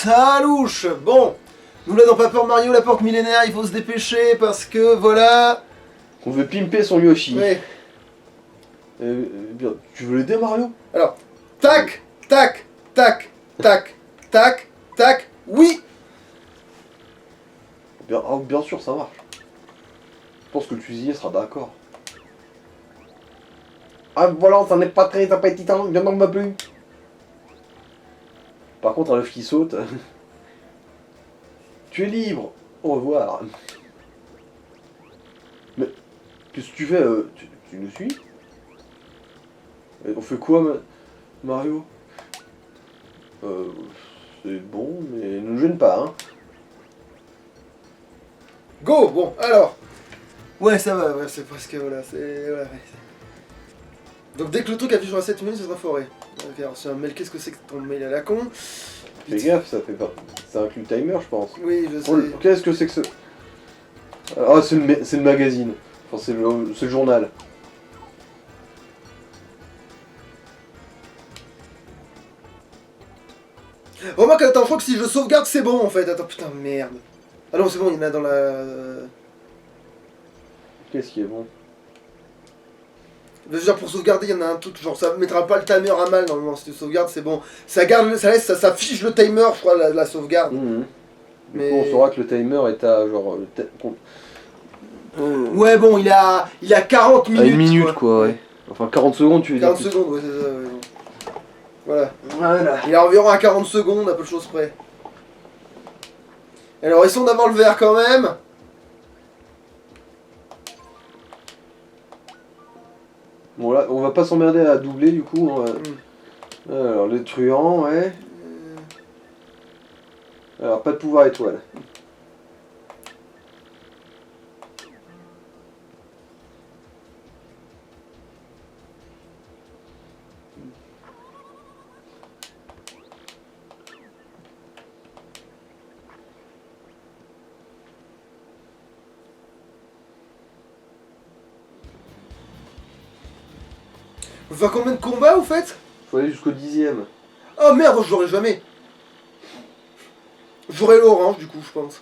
ça louche. Bon, nous là dans Paper Mario, la porte millénaire, il faut se dépêcher parce que voilà... On veut pimper son Yoshi. Ouais. Bien, tu veux l'aider Mario? Alors, tac, tac, tac, tac, tac, tac, oui. Bien sûr, ça marche. Je pense que le cuisinier sera d'accord. Ah voilà, ça n'est pas très appétitant, je n'en veux plus. Par contre, un œuf qui saute... Tu es libre. Au revoir. Mais, qu'est-ce que tu fais tu nous suis? On fait quoi, Mario? C'est bon, mais ne nous gêne pas, hein. Go, bon, alors. Ouais, ça va, ouais, c'est presque, voilà, c'est... Voilà, ouais. Donc dès que le truc affiche à 7 minutes, ça sera foré. Ok, alors c'est un mail, qu'est-ce que c'est que ton mail à la con? Fais gaffe, ça fait pas... Ça inclut le timer, je pense. Oui, je sais. Qu'est-ce que c'est que ce... Ah, c'est le magazine. Enfin, c'est le journal. Remarque, attends, je crois que si je sauvegarde, c'est bon en fait. Attends, putain, merde. Ah non, c'est bon, il y en a dans la... Qu'est-ce qui est bon? Déjà pour sauvegarder, il y en a un truc, genre ça mettra pas le timer à mal normalement. Si tu sauvegardes, c'est bon. Ça garde, ça laisse, ça fiche le timer, je crois, la sauvegarde. Du coup, on saura que le timer est à genre... Ouais, bon, il a 40 minutes. À une minute, quoi, ouais. Enfin, 40 secondes, tu veux dire. 40 secondes, ouais, c'est ça, ouais. Voilà. Voilà. Il est environ à 40 secondes, à peu de choses près. Alors, essayons d'avoir le verre quand même. Bon, là, on va pas s'emmerder à doubler, du coup. Alors, les truands, ouais. Alors, pas de pouvoir étoile. Faut faire combien de combats, au fait? Faut aller jusqu'au 10e. Oh merde, je l'aurai jamais. J'aurai l'orange, du coup, je pense.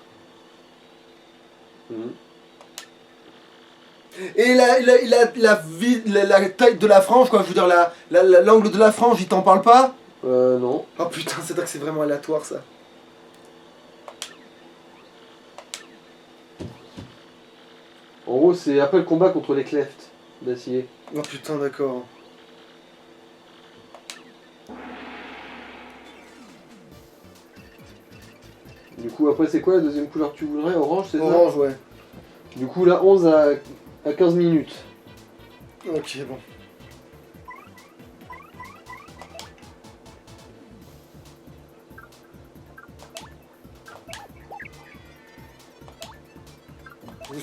Et la taille de la frange, quoi, je veux dire, l'angle de la frange, il t'en parle pas? Non. Oh putain, c'est vrai que c'est vraiment aléatoire, ça. En gros, c'est après le combat contre les clefts d'acier. Oh putain, d'accord. Du coup, après, c'est quoi la deuxième couleur que tu voudrais? Orange, c'est ça? Orange, ouais. Du coup, là, 11 à 15 minutes. Ok, bon.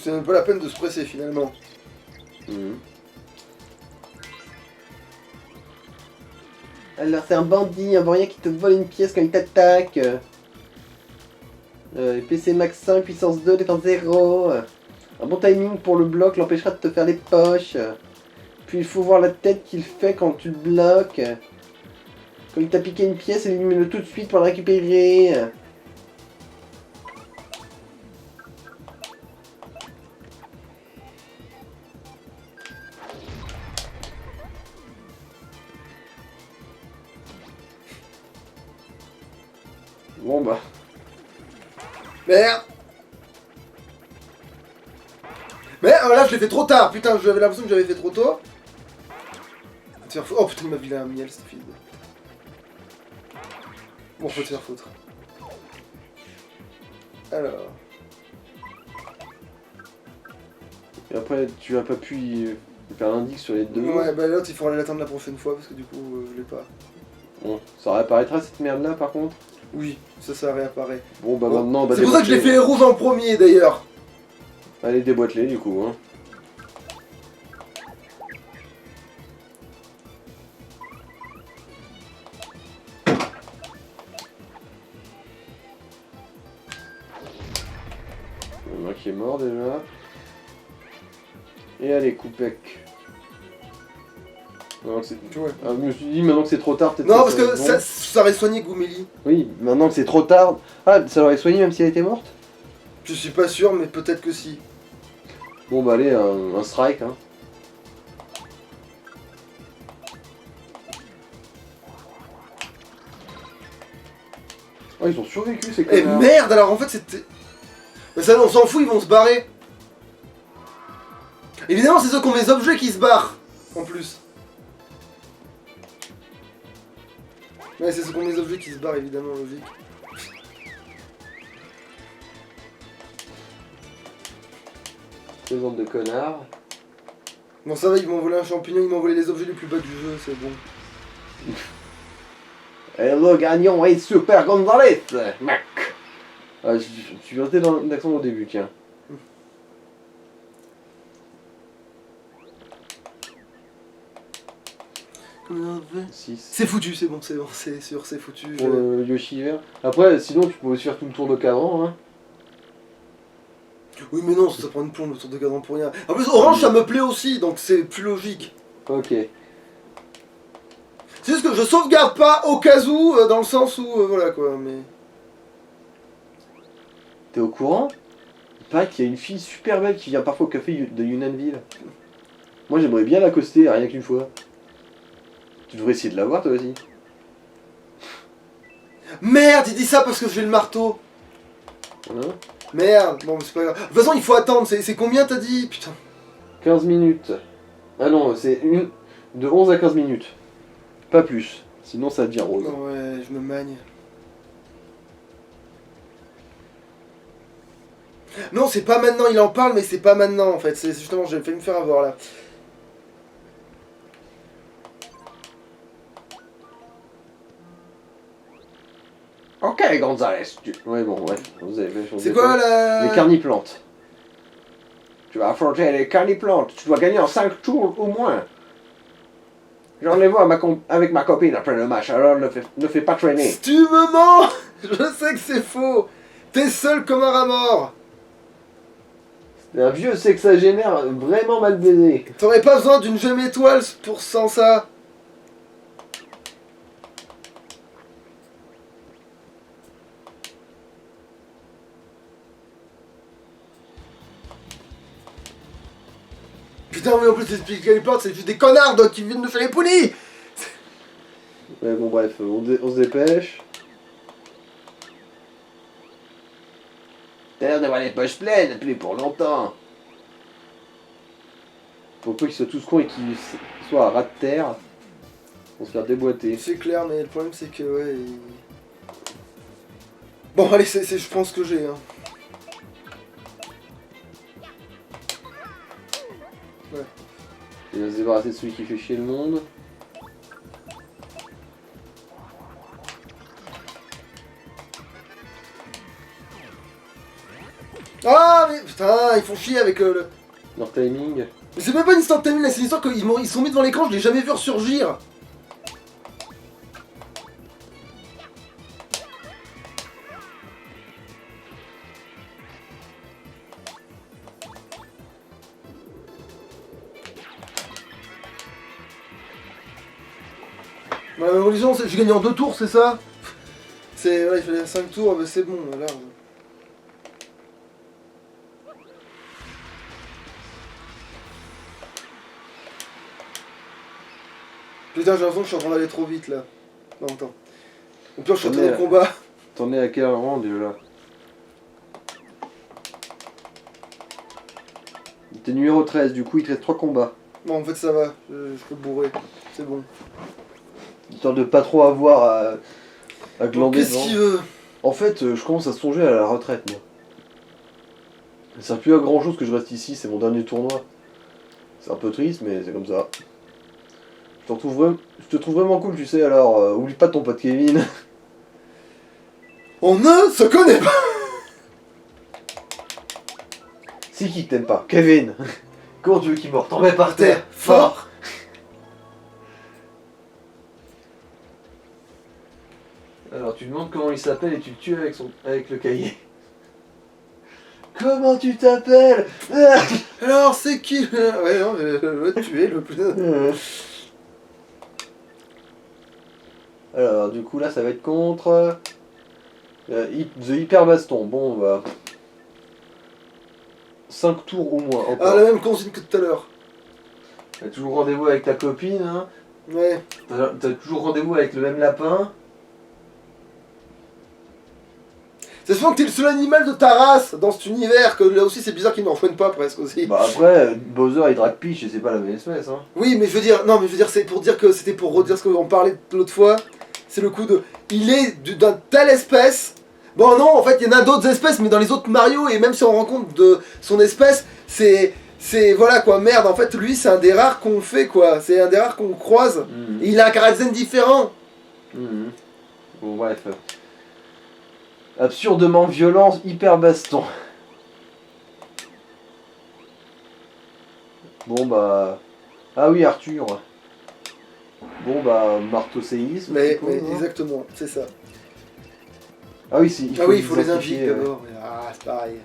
C'est même pas la peine de se presser, finalement. Alors, c'est un bandit, un vaurien qui te vole une pièce quand il t'attaque. PC max 5, puissance 2, défense 0. Un bon timing pour le bloc l'empêchera de te faire les poches. Puis il faut voir la tête qu'il fait quand tu le bloques. Quand il t'a piqué une pièce, élimine-le tout de suite pour la récupérer. Bon bah... Merde. Mais là je l'ai fait trop tard, putain, j'avais l'impression que j'avais fait trop tôt. Oh putain, il m'a vu un miel, cette fille. Bon, faut te faire foutre. Alors... Et après, tu as pas pu faire l'indice sur les deux. Ouais, bah l'autre il faudra l'attendre la prochaine fois parce que du coup je l'ai pas. Bon, ça réapparaîtra cette merde là par contre. Oui, ça réapparaît. Bon bah maintenant... Bah, c'est pour ça que je l'ai fait rouge en premier d'ailleurs. Allez, déboîte-les du coup. Hein. Il y en a qui est mort déjà. Et allez, Coupec. Alors que c'est- Tu vois. Ah, je me suis dit maintenant que c'est trop tard, peut-être. Non, parce que bon. ça aurait soigné Goumélie. Oui, maintenant que c'est trop tard. Ah, ça l'aurait soigné même si elle était morte. Je suis pas sûr, mais peut-être que si. Bon bah allez, un strike hein. Oh, ils ont survécu ces Eh connards. merde, alors en fait c'était... Mais ça, on s'en fout, ils vont se barrer. Évidemment, c'est ceux qui ont mes objets qui se barrent, en plus. Ouais, c'est ceux qui ont mes objets qui se barrent, évidemment, logique. Ces bandes de connards. Bon, ça va, ils m'ont volé un champignon, ils m'ont volé les objets les plus bas du jeu, c'est bon. Et le gagnant est Super Gonzalez, mec. Ah, je suis resté dans l'accent au début, tiens. C'est foutu, c'est bon, c'est sûr, c'est foutu. pour le Yoshi vert. Après, sinon, tu peux aussi faire tout le tour de cadran, hein. Oui, mais non, ça prend une plombe le tour de cadran pour rien. En plus, orange, ça me plaît aussi, donc c'est plus logique. Ok. C'est juste que je sauvegarde pas au cas où, dans le sens où, voilà quoi, mais... T'es au courant? Il paraît qu'il y a une fille super belle qui vient parfois au café de Yunanville. Moi, j'aimerais bien l'accoster, rien qu'une fois. Tu devrais essayer de la voir, toi aussi. Merde, il dit ça parce que j'ai le marteau. Hein? Merde, bon, c'est pas grave. De toute façon, il faut attendre, c'est combien t'as dit? Putain. 15 minutes. Ah non, c'est de 11 à 15 minutes. Pas plus. Sinon, ça devient rose. Non, ouais, je me magne. Non, c'est pas maintenant, il en parle, mais c'est pas maintenant en fait. C'est justement, j'ai failli me faire avoir là. Ok, Gonzalez. Ouais, bon, ouais. C'est quoi la... Les carniplantes. Tu vas affronter les carniplantes. Tu dois gagner en 5 tours au moins. J'en ai vu avec ma copine après le match, alors ne fais pas traîner. Si tu me mens, je sais que c'est faux. T'es seul comme un rat mort. C'est un vieux sexagénaire vraiment mal baisé. T'aurais pas besoin d'une gemme étoile pour sans ça. Putain, mais en plus, les plantes, c'est juste des connards donc, qui viennent de faire les poulies. Ouais, bon, bref, on se dépêche. T'as l'air d'avoir les poches pleines, plus pour longtemps. Faut pas qu'ils soient tous cons et qu'ils soient à ras de terre. Pour se faire déboîter. C'est clair, mais le problème, c'est que, ouais... Bon, allez, je pense que j'ai, hein. Ouais. Il va se débarrasser de celui qui fait chier le monde. Ah, mais putain, ils font chier avec le... Leur timing. Mais c'est même pas une instant timing, là, c'est une histoire qu'ils sont mis devant l'écran, je l'ai jamais vu ressurgir. Ma religion, j'ai gagné en 2 tours, c'est ça? C'est... Ouais, il fallait 5 tours, mais c'est bon, là... Putain, j'ai l'impression que je suis en train d'aller trop vite, là. Non, attends. Au pire, je suis retourné au combat. T'en es à quel rang déjà? T'es numéro 13, du coup il te reste 3 combats. Bon, en fait, ça va. Je peux bourrer. C'est bon. Histoire de pas trop avoir à glander Qu'est-ce devant. qu'il veut? En fait, je commence à songer à la retraite, moi. Ça sert plus à grand chose que je reste ici, c'est mon dernier tournoi. C'est un peu triste, mais c'est comme ça. Je te trouve vraiment cool, tu sais, alors oublie pas ton pote Kevin. On ne se connaît pas. C'est qui que t'aimes pas? Kevin. Comment tu veux qu'il meure? T'en mets par terre, fort. Alors tu demandes comment il s'appelle et tu le tues avec le cahier. Comment tu t'appelles? Alors, c'est qui? Ouais, non, je vais te tuer le plus... Alors, du coup, là, ça va être contre... The Hyper Baston. Bon, bah... 5 tours au moins, Ah, encore. la même consigne que tout à l'heure. T'as toujours rendez-vous avec ta copine, hein. Ouais. T'as toujours rendez-vous avec le même lapin. C'est souvent que t'es le seul animal de ta race dans cet univers, que là aussi c'est bizarre qu'ils n'en rejoignent pas presque aussi. Bah après, Bowser il drague Peach et c'est pas la même espèce, hein. Oui, mais je veux dire, non, mais je veux dire, c'est pour dire que c'était pour redire ce qu'on parlait l'autre fois. C'est le coup de. Il est d'une telle espèce. Bon, non, en fait, il y en a d'autres espèces, mais dans les autres Mario, et même si on rend compte de son espèce, c'est. C'est. Voilà quoi, merde, en fait, lui, c'est un des rares qu'on fait quoi. C'est un des rares qu'on croise. Et il a un caractère différent. Bon, bref. Absurdement violent, hyper baston. Bon bah... Ah oui, Arthur. Bon bah, marteau séisme. Mais, je suppose, hein. exactement, c'est ça. Ah oui, Ah oui, il faut les identifier, inviter d'abord. Ah, c'est pareil.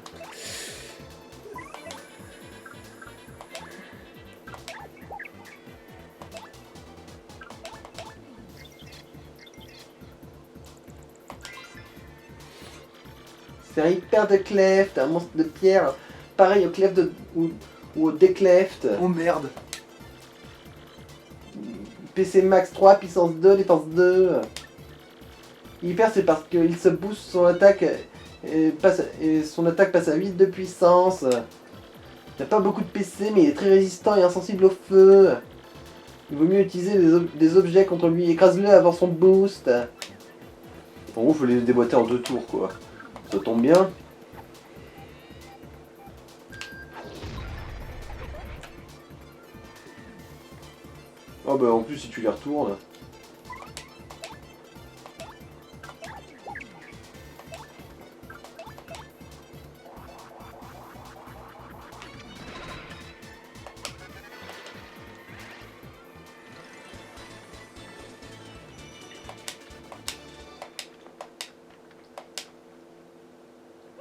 C'est un hyper de Cleft, un monstre de pierre, pareil au Cleft ou au Décleft. Oh merde. PC Max 3, puissance 2, défense 2. Hyper c'est parce qu'il se booste son attaque et son attaque passe à 8 de puissance. Il n'a pas beaucoup de PC mais il est très résistant et insensible au feu. Il vaut mieux utiliser des objets contre lui, écrase-le avant son boost. En gros, il faut les déboîter en 2 tours quoi. Ça tombe bien. Oh bah en plus si tu les retournes.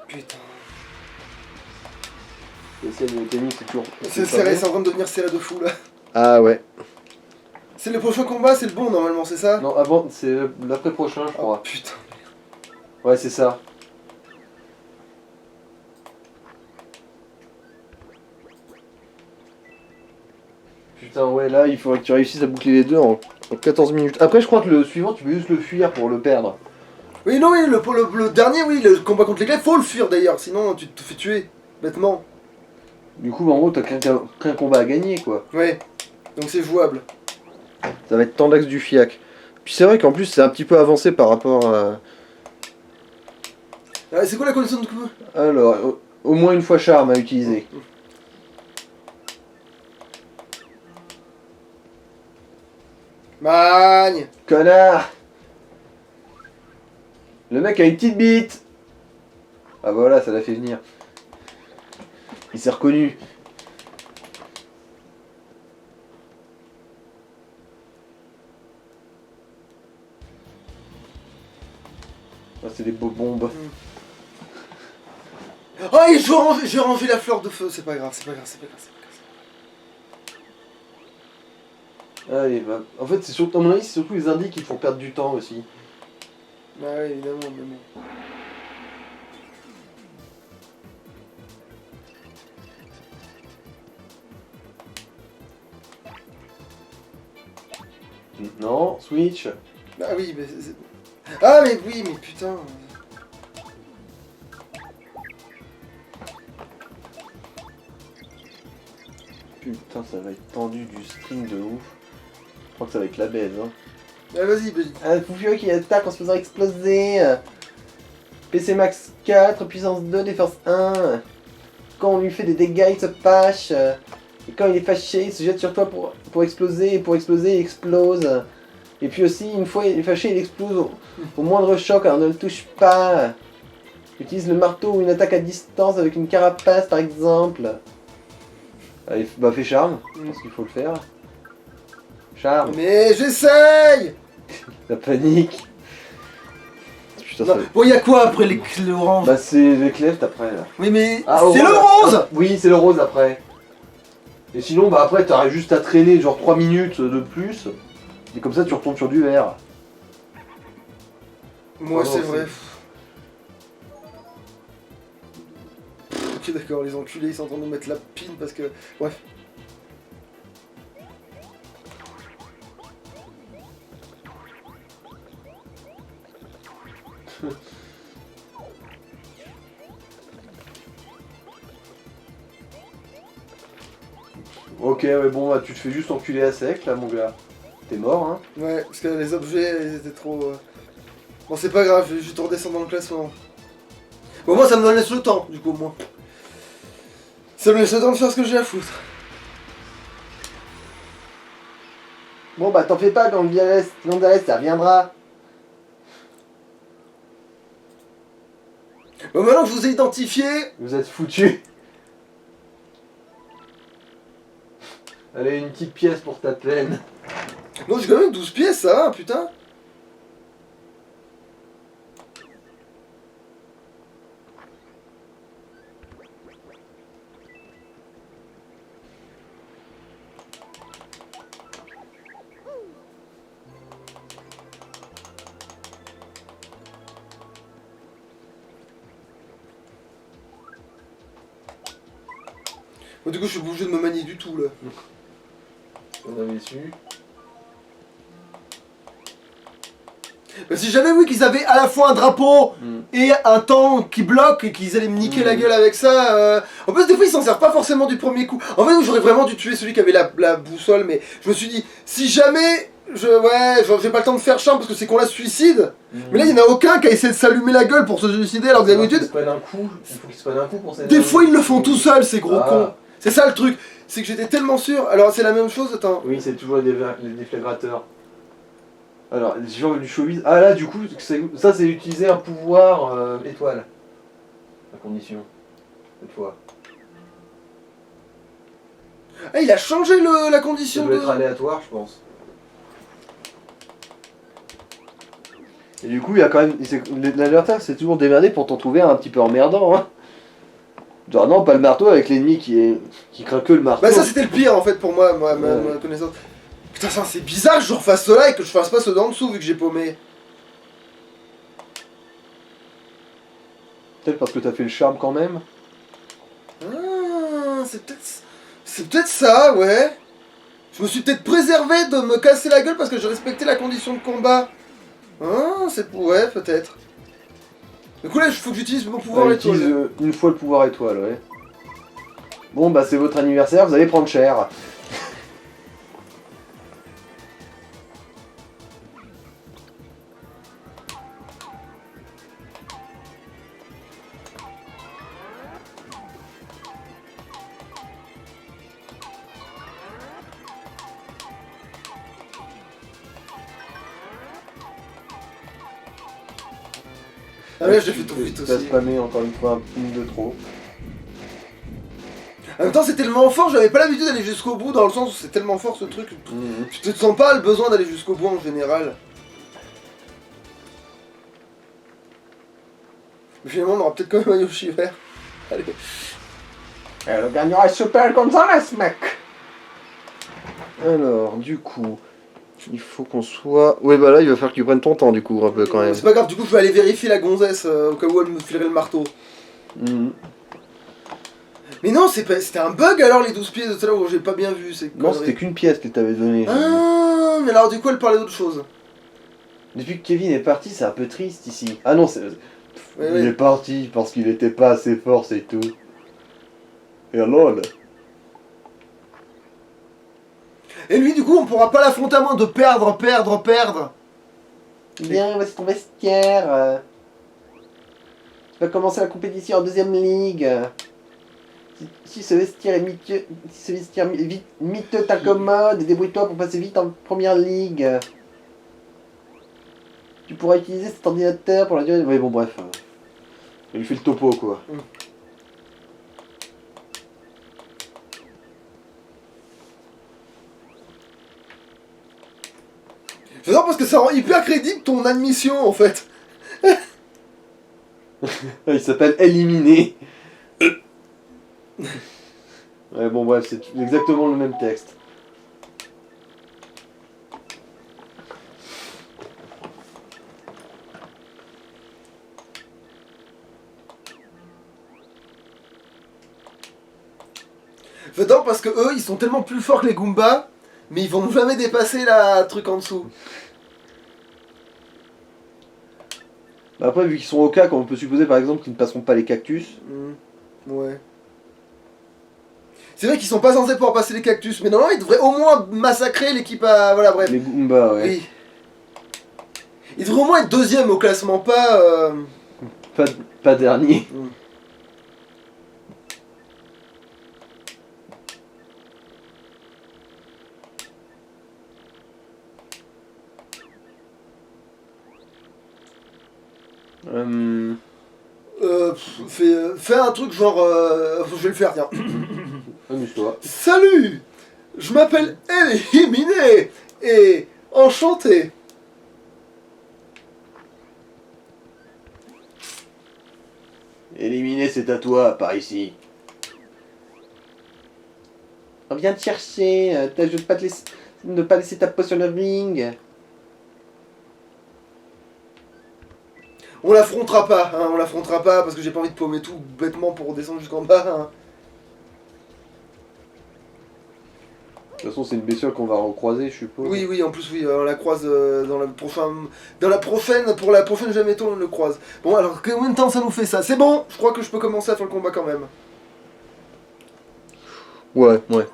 Putain. L'essai de tennis c'est toujours... C'est serré, c'est en train de devenir serré de fou là. Ah ouais. C'est le prochain combat, c'est le bon normalement, c'est ça? Non, avant, c'est l'après-prochain je Oh crois. putain. Ouais, c'est ça. Putain, ouais, là, il faudrait que tu réussisses à boucler les deux en 14 minutes. Après, je crois que le suivant, tu peux juste le fuir pour le perdre. Oui, non, oui, le dernier, oui, le combat contre les glaives, faut le fuir d'ailleurs, sinon tu te fais tuer, bêtement. Du coup, en gros, t'as qu'un combat à gagner, quoi. Ouais, donc c'est jouable. Ça va être Tendax du Fiac. Puis c'est vrai qu'en plus, c'est un petit peu avancé par rapport à... Ah, c'est quoi la condition de coup? Alors, au moins une fois charme à utiliser. Magne. Connard! Le mec a une petite bite! Ah voilà, ça l'a fait venir. Il s'est reconnu. Ah, c'est des beaux bombes. Oh, et j'ai rangé la fleur de feu, c'est pas grave, c'est pas grave, c'est pas grave. Allez, bah. En fait, c'est surtout, à mon avis, c'est surtout les indices qui font perdre du temps aussi. Bah ouais, évidemment, mais bon. Non, Switch. Ah oui, mais ah mais oui, mais putain. Putain, ça va être tendu du string de ouf. Je crois que ça va être la baise, hein. Ah vas-y, vas-y. Un Fufio qui attaque en se faisant exploser. PC Max 4, puissance 2, défense 1. Quand on lui fait des dégâts, il se fâche. Et quand il est fâché, il se jette sur toi pour exploser. Et pour exploser, il explose. Et puis aussi, une fois il est fâché, il explose au moindre choc, alors ne le touche pas. Utilise le marteau ou une attaque à distance avec une carapace par exemple. Allez, bah fais charme, je pense qu'il faut le faire. Charme, Mais j'essaye. la panique. Putain, ça... Bon, y'a quoi après les oranges? Bah c'est les clefs après là. Oui, mais Ah, c'est le rose. rose. Ah, oui, c'est le rose après. Et sinon, bah après, t'arrives juste à traîner genre 3 minutes de plus. Et comme ça, tu retournes sur du vert. Moi, Oh non, c'est vrai. Ok, d'accord, les enculés, ils sont en train de nous mettre la pine parce que... Bref. Ok, ouais, bon, bah, tu te fais juste enculer à sec, là, mon gars. T'es mort, hein. Ouais, parce que les objets, ils étaient trop... Bon, c'est pas grave, je vais juste redescendre dans le classement. Bon, moi, ça me laisse le temps, du coup, moi. Ça me laisse le temps de faire ce que j'ai à foutre. Bon, bah, t'en fais pas, Gonzalez, ça reviendra. Bon, maintenant que je vous ai identifié... Vous êtes foutus. Allez, une petite pièce pour ta peine. Non, j'ai quand même 12 pièces, ça va, putain. Bon, du coup, je suis obligé de me manier du tout, là. On avait su. Bah, si j'avais vu qu'ils avaient à la fois un drapeau et un tank qui bloque et qu'ils allaient me niquer la gueule avec ça. En plus, des fois, ils s'en servent pas forcément du premier coup. En fait, j'aurais vraiment dû tuer celui qui avait la boussole, mais je me suis dit, si jamais j'ai pas le temps de faire champ parce que c'est qu'on la suicide. Mais là, il y en a aucun qui a essayé de s'allumer la gueule pour se suicider alors que d'habitude. Il faut qu'il se prenne un coup pour s'énerver. Des fois, ils le font tout seuls, ces gros Ah. cons. C'est ça le truc. C'est que j'étais tellement sûr. Alors, c'est la même chose, attends. Oui, c'est toujours les déflagrateurs. Alors, les gens du showbiz. Ah là, du coup, ça c'est utiliser un pouvoir étoile. La condition. Cette fois. Ah, il a changé la Ça condition doit de. être aléatoire, je pense. Et du coup, il y a quand même. L'aléatoire, c'est toujours démerdé pour t'en trouver un petit peu emmerdant, hein. Genre, non, pas le marteau avec l'ennemi qui craint que le marteau. Bah, ça, c'était le pire en fait pour moi, ma connaissance. Putain, ça, c'est bizarre que je refasse ceux-là et que je fasse pas ceux d'en dessous vu que j'ai paumé. Peut-être parce que t'as fait le charme quand même. Ah, c'est peut-être ça, ouais. Je me suis peut-être préservé de me casser la gueule parce que je respectais la condition de combat. Ah, ouais, peut-être. Du coup là, il faut que j'utilise mon pouvoir étoile. Utilise une fois le pouvoir étoile, ouais. Bon, bah c'est votre anniversaire, vous allez prendre cher. Ah, mais là, je l'ai fait trop vite T'as aussi. spammé encore une fois une de trop. En même temps, c'est tellement fort, j'avais pas l'habitude d'aller jusqu'au bout, dans le sens où c'est tellement fort ce truc. Tu te sens pas le besoin d'aller jusqu'au bout en général. Mais finalement, on aura peut-être quand même un Yoshi vert. Allez. Elle gagnera Super Gonzalez, mec. Alors, du coup, il faut qu'on soit... Ouais, bah là, il va falloir que tu prennes ton temps, du coup, un peu, quand même. C'est pas grave, du coup, je vais aller vérifier la gonzesse au cas où elle me filerait le marteau. Mais non, c'était un bug alors les 12 pièces de tout à l'heure où j'ai pas bien vu. Non, c'était qu'une pièce qu'elle t'avait donnée. Ah, mais alors du coup, elle parlait d'autre chose. Depuis que Kevin est parti, c'est un peu triste ici. Ah non, Ouais, il est parti parce qu'il était pas assez fort, c'est tout. Et lol. Et lui, du coup, on pourra pas l'affronter à moins de perdre. Viens, voici ton vestiaire. Tu vas commencer la compétition en deuxième ligue. Si ce vestiaire est miteux, t'accommode et débrouille-toi pour passer vite en première ligue. Tu pourras utiliser cet ordinateur pour la durée. Oui, bon, bref. Il lui fait le topo, quoi. J'adore parce que ça rend hyper crédible ton admission en fait. Il s'appelle Éliminé. Ouais, bon, bref, c'est exactement le même texte. Non, parce que eux, ils sont tellement plus forts que les Goombas, mais ils vont jamais dépasser la truc en dessous. Bah après, vu qu'ils sont au cas, on peut supposer par exemple qu'ils ne passeront pas les cactus. Ouais. C'est vrai qu'ils sont pas censés pouvoir passer les cactus, mais normalement ils devraient au moins massacrer l'équipe à... Voilà, bref. Les Goombas, ouais. Oui. Ils devraient au moins être deuxième au classement, pas... Pas dernier. Fais un truc genre... je vais le faire, tiens. Amuse-toi. Salut! Je m'appelle Éliminé et enchanté. Éliminé, c'est à toi, par ici. Viens te chercher, t'as juste pas ne pas laisser ta peau sur le ring. On l'affrontera pas, hein, on l'affrontera pas parce que j'ai pas envie de paumer tout bêtement pour descendre jusqu'en bas. Hein. De toute façon, c'est une bestiole qu'on va recroiser, je suppose. Oui, oui, en plus, oui, on la croise dans la prochaine, pour la prochaine Jameton, on le croise. Bon, alors, combien de temps ça nous fait ça? C'est bon, je crois que je peux commencer à faire le combat quand même. Ouais, ouais.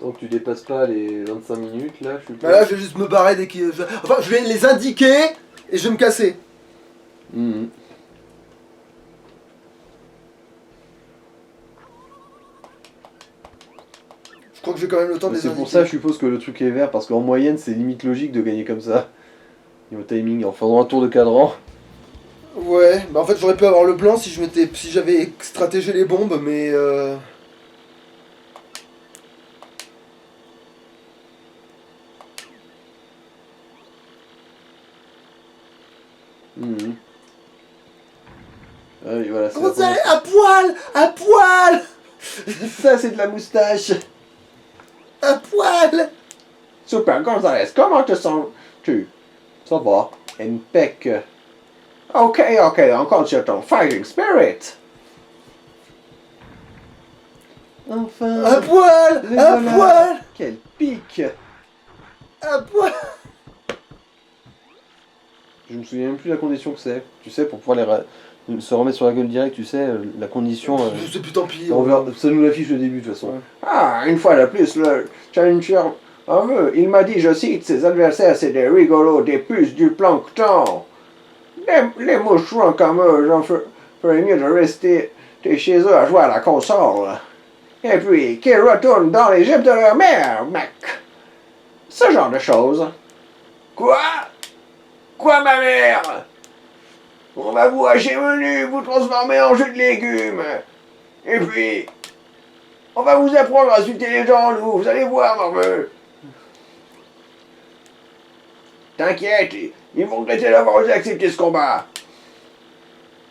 Tant que tu dépasses pas les 25 minutes, là, je suppose. Bah là, je vais juste me barrer dès qu'ils... Enfin, je vais les indiquer et je vais me casser. Mhm. Je crois que j'ai quand même le temps de les C'est indiquer. pour ça, je suppose que le truc est vert, parce qu'en moyenne, c'est limite logique de gagner comme ça. Niveau timing, en faisant un tour de cadran. Ouais, bah en fait, j'aurais pu avoir le blanc si j'avais stratégé les bombes, mais... Mhm. Ah oui, voilà, c'est Comment la ça, première- à poil! À poil! Ça, c'est de la moustache. À poil! Super Gonzalez, comment te sens-tu? Ça va. Impec. Ok, encore sur ton fighting spirit. Enfin. À poil! le À voilà. poil! Quel pic. À poil! Je me souviens même plus de la condition que c'est. Tu sais, pour pouvoir se remettre sur la gueule direct, tu sais, la condition. C'est plus tant pis. Ça nous l'affiche au début de toute façon. Ouais. Ah, une fois de plus, le challenger en veut. Il m'a dit, je cite, ses adversaires, c'est des rigolos, des puces, du plancton. Les moucherons comme eux, j'en ferais mieux de rester chez eux à jouer à la console. Et puis, qu'ils retournent dans l'Égypte de leur mère, mec. Ce genre de choses. Quoi? Quoi, ma mère? On va vous hacher menu, vous transformer en jus de légumes. Et puis, on va vous apprendre à insulter les gens, nous. Vous allez voir, morveux. T'inquiète, ils vont regretter d'avoir osé accepter ce combat.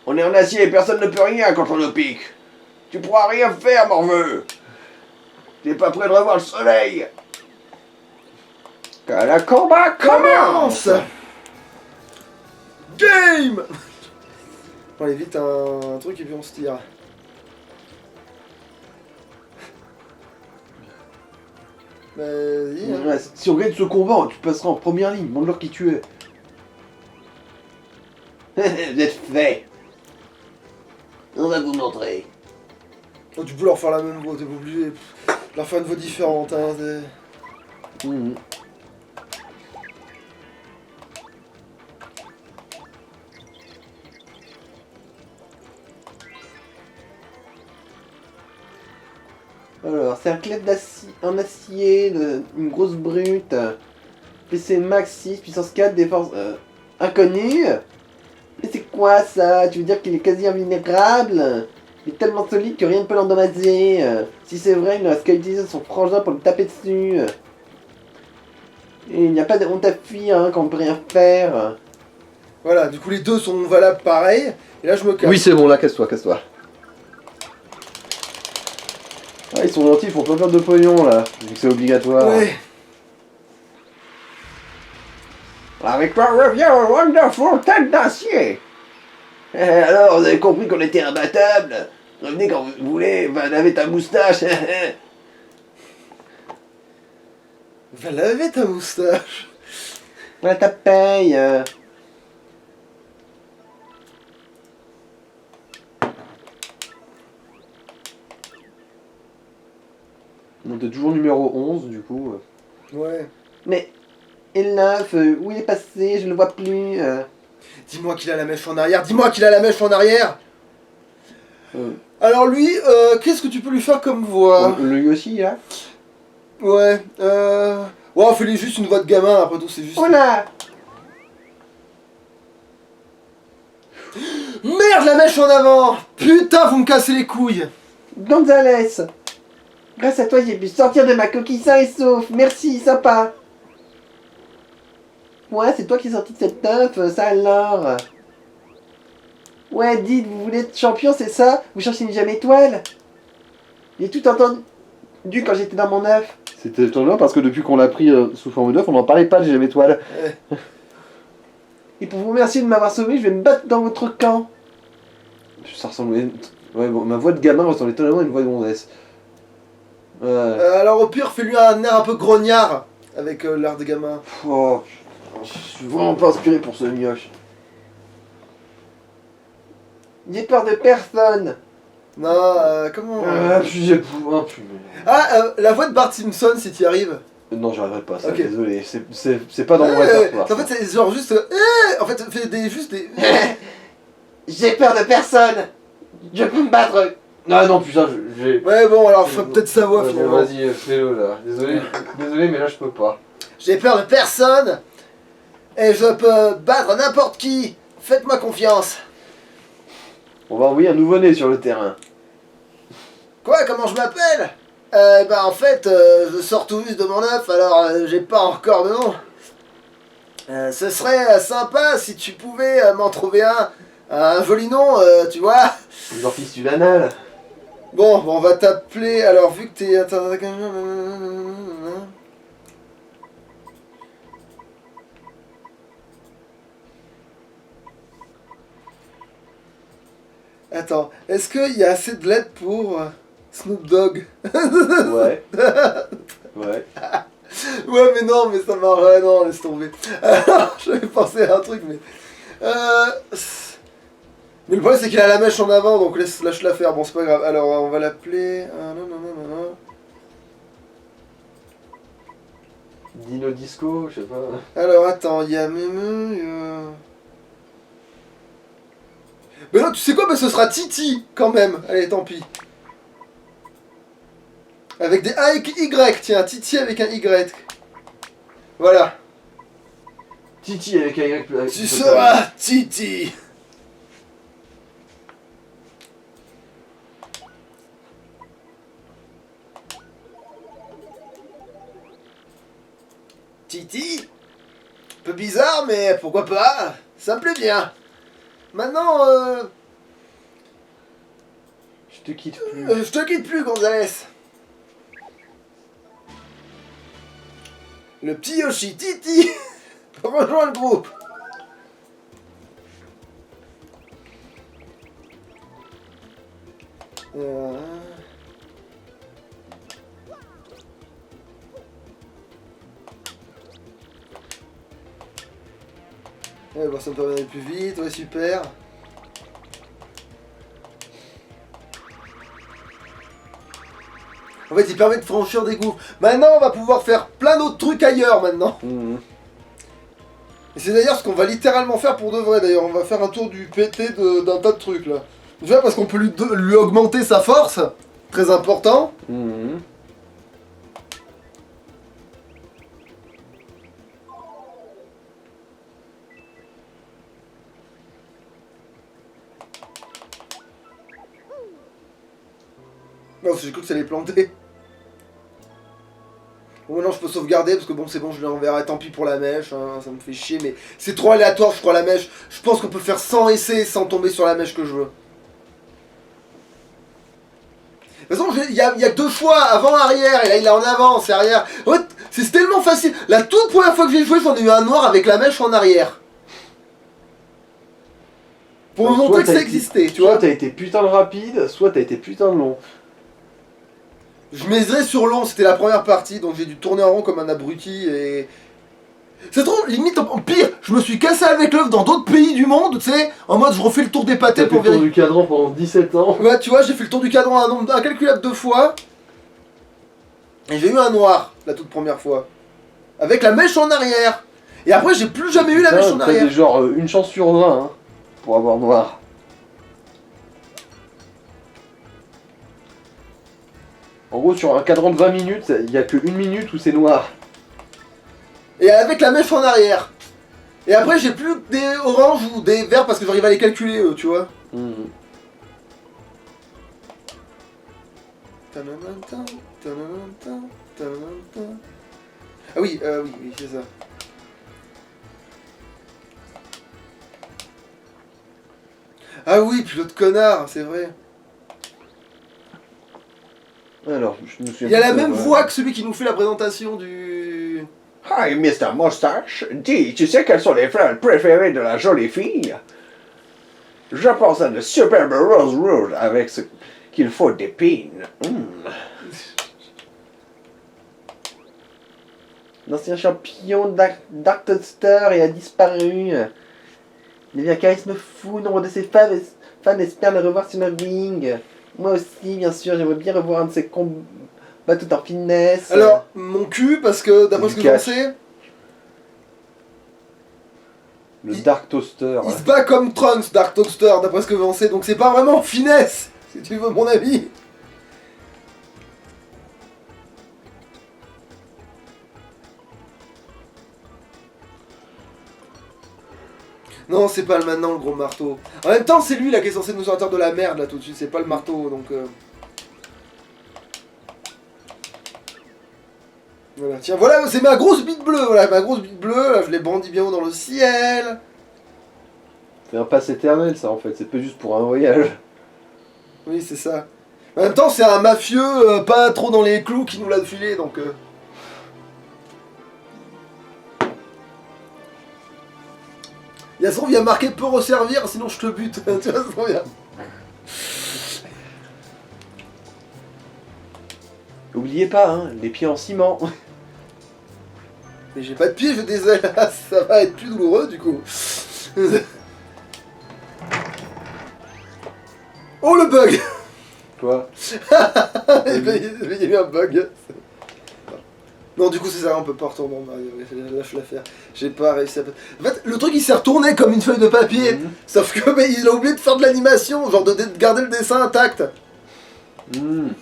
On est en acier, personne ne peut rien contre nos pics. Tu pourras rien faire, morveux. T'es pas prêt de revoir le soleil. Que le combat commence. Game! On allez vite un truc et puis on se tire. Vas-y. Hein. Ouais, si on gagne ce combat, tu passeras en première ligne. Montre-leur qui tu es. Vous êtes fait. On va vous montrer. Oh, tu peux leur faire la même voix, t'es pas obligé de leur faire une voix différente. Hein, Mhm. Alors, c'est un clef en acier, une grosse brute, PC max 6, puissance 4, défense inconnue. Mais c'est quoi ça? Tu veux dire qu'il est quasi invulnérable? Il est tellement solide que rien ne peut l'endommager. Si c'est vrai, il ne reste qu'à utiliser son frangin pour le taper dessus. Et il n'y a pas de honte à fuir hein, quand on peut rien faire. Voilà, du coup les deux sont valables pareil. Et là je me casse. Oui, c'est bon, là, casse-toi, casse-toi. Ah, ils sont gentils, ils font plein de pognon là, vu que c'est obligatoire. Ouais. Avec quoi revient au Wonderful Tête d'Acier. Alors, vous avez compris qu'on était imbattable. Revenez quand vous voulez, va laver ta moustache. Va laver ta moustache. Voilà ta paye. On est toujours numéro 11 du coup. Ouais. Mais, et le 9, où il est passé? Je le vois plus. Dis-moi qu'il a la mèche en arrière, dis-moi qu'il a la mèche en arrière. Euh, Alors lui, qu'est-ce que tu peux lui faire comme voix? le Yoshi là. Ouais, ouais, fais-lui juste une voix de gamin, après tout, c'est juste... Oh là! Merde, la mèche en avant! Putain, vous me cassez les couilles! Gonzalez! Grâce à toi, j'ai pu sortir de ma coquille sain et sauf. Merci, sympa. Ouais, c'est toi qui es sorti de cette teuf, ça alors. Ouais, dites, vous voulez être champion, c'est ça? Vous cherchez une jamais étoile? J'ai tout entendu quand j'étais dans mon œuf. C'était étonnant parce que depuis qu'on l'a pris sous forme d'œuf, on n'en parlait pas de jamais étoile. Et pour vous remercier de m'avoir sauvé, je vais me battre dans votre camp. Ça ressemblait... Ouais, bon, ma voix de gamin ressemble étonnamment à une voix de gonzesse. alors au pire, fais-lui un air un peu grognard, avec l'air de gamin. Oh, je suis vraiment pas inspiré pour ce mioche. J'ai peur de personne. Non, comment... la voix de Bart Simpson, si t'y arrives. Non, j'arriverai pas, ça, Ok. désolé. C'est pas dans mon répertoire. En fait, c'est genre juste... en fait, fais juste des... J'ai peur de personne. Je peux me battre. Ah non, putain, j'ai... Ouais, bon, alors, ferai peut-être sa voix, Ouais, bon, finalement. vas-y, fais-le, là. Désolé, mais là, je peux pas. J'ai peur de personne, et je peux battre n'importe qui. Faites-moi confiance. On va envoyer un nouveau-né sur le terrain. Quoi, comment je m'appelle? Bah en fait, je sors tout juste de mon œuf, alors j'ai pas encore de nom. Ce serait sympa si tu pouvais m'en trouver un joli nom, tu vois. Genre fils du lanal. Bon, on va t'appeler, alors vu que t'es... Attends, est-ce qu'il y a assez de lettres pour Snoop Dogg? Ouais. Ouais. Ouais, mais non, mais ça marche. Ouais, non, laisse tomber. Alors, j'avais pensé à un truc, mais. Mais le problème, c'est qu'il a la mèche en avant, donc lâche-la faire. Bon, c'est pas grave. Alors, on va l'appeler. Non, non, non, non, non. Dino Disco, je sais pas. Alors, attends, il y a Meme. Mais non, tu sais quoi? Mais ce sera Titi, quand même. Allez, tant pis. Avec des A avec Y, tiens, Titi avec un Y. Voilà. Titi avec un Y. Tu seras Titi. Titi? Un peu bizarre, mais pourquoi pas? Ça me plaît bien. Maintenant, Je te quitte plus. je te quitte plus, Gonzalez. Le petit Yoshi Titi rejoint le groupe. Ouais, bon, ça me permet d'aller plus vite, ouais, super. En fait, il permet de franchir des gouffres. Maintenant, on va pouvoir faire plein d'autres trucs ailleurs, maintenant. Mmh. Et c'est d'ailleurs ce qu'on va littéralement faire pour de vrai, d'ailleurs. On va faire un tour du PT d'un tas de trucs, là. Déjà, parce qu'on peut lui augmenter sa force. Très important. Mmh. Non, j'ai cru que ça allait planter. Bon, maintenant je peux sauvegarder parce que bon, c'est bon, je l'enverrai, tant pis pour la mèche, hein, ça me fait chier, mais c'est trop aléatoire, je crois, la mèche. Je pense qu'on peut faire 100 essais sans tomber sur la mèche que je veux. De toute façon, il y a que deux choix, avant, arrière, et là il est en avant, c'est arrière. En fait, C'est tellement facile. La toute première fois que j'ai joué, j'en ai eu un noir avec la mèche en arrière. Pour me Donc, montrer soit que ça t'as été- existait, tu Soit vois. t'as été putain de rapide, soit t'as été putain de long. Je miserais sur long, c'était la première partie, donc j'ai dû tourner en rond comme un abruti et... C'est trop, limite, en pire, je me suis cassé avec l'œuf dans d'autres pays du monde, tu sais, en mode je refais le tour des T'as pâtés fait pour le tour vérifier. du cadran pendant 17 ans. Ouais, tu vois, j'ai fait le tour du cadran un nombre incalculable de fois. Et j'ai eu un noir, la toute première fois. Avec la mèche en arrière. Et après, j'ai plus jamais eu la mèche en T'as arrière. des genre une chance sur 20 hein, pour avoir noir. En gros, sur un cadran de 20 minutes, il y a que 1 minute où c'est noir. Et avec la mèche en arrière. Et après, j'ai plus que des oranges ou des verts parce que j'arrive à les calculer, eux, tu vois. Mhm. Ah oui, oui, c'est ça. Ah oui, puis l'autre connard, c'est vrai. Alors, je me souviens Il a plus la de même ça, voix que celui qui nous fait la présentation du... Hi, Mr. Moustache. Dis, tu sais quelles sont les fleurs préférées de la jolie fille? Je pense à de superbes rose rouge avec ce qu'il faut d'épines. L'ancien champion Dark Toaster et a disparu. Il devient un charisme fou, nombre de ses fans espèrent le revoir sur le ring. Moi aussi, bien sûr, j'aimerais bien revoir un de ses combats tout en finesse. Alors, mon cul, parce que d'après Du ce que j'en catch. sais, Le Dark Toaster. il se bat comme Trunks, Dark Toaster, d'après ce que j'en sais, donc c'est pas vraiment finesse, si tu veux mon avis. Non, c'est pas le maintenant, le gros marteau. En même temps, c'est lui là qui est censé nous sortir de la merde là tout de suite, c'est pas le marteau, donc... Voilà, tiens, voilà, c'est ma grosse bite bleue, voilà, ma grosse bite bleue, là, je l'ai brandie bien haut dans le ciel. C'est un passe éternel, ça, en fait. C'est pas juste pour un voyage. Oui, c'est ça. En même temps, c'est un mafieux pas trop dans les clous qui nous l'a filé, donc... Il y a son, il y a marqué peut resservir, sinon je te bute. Tu vois, c'est trop bien. N'oubliez pas, hein, les pieds en ciment. Mais j'ai pas de pied, j'ai des ailes. Ça va être plus douloureux du coup. Oh le bug. Quoi? Il y a eu un bug. Non, du coup, c'est ça, on peut pas retourner en arrière. Lâche l'affaire. J'ai pas réussi à. En fait, le truc il s'est retourné comme une feuille de papier. Mhm. Sauf que mais, il a oublié de faire de l'animation, genre de garder le dessin intact. Mhm.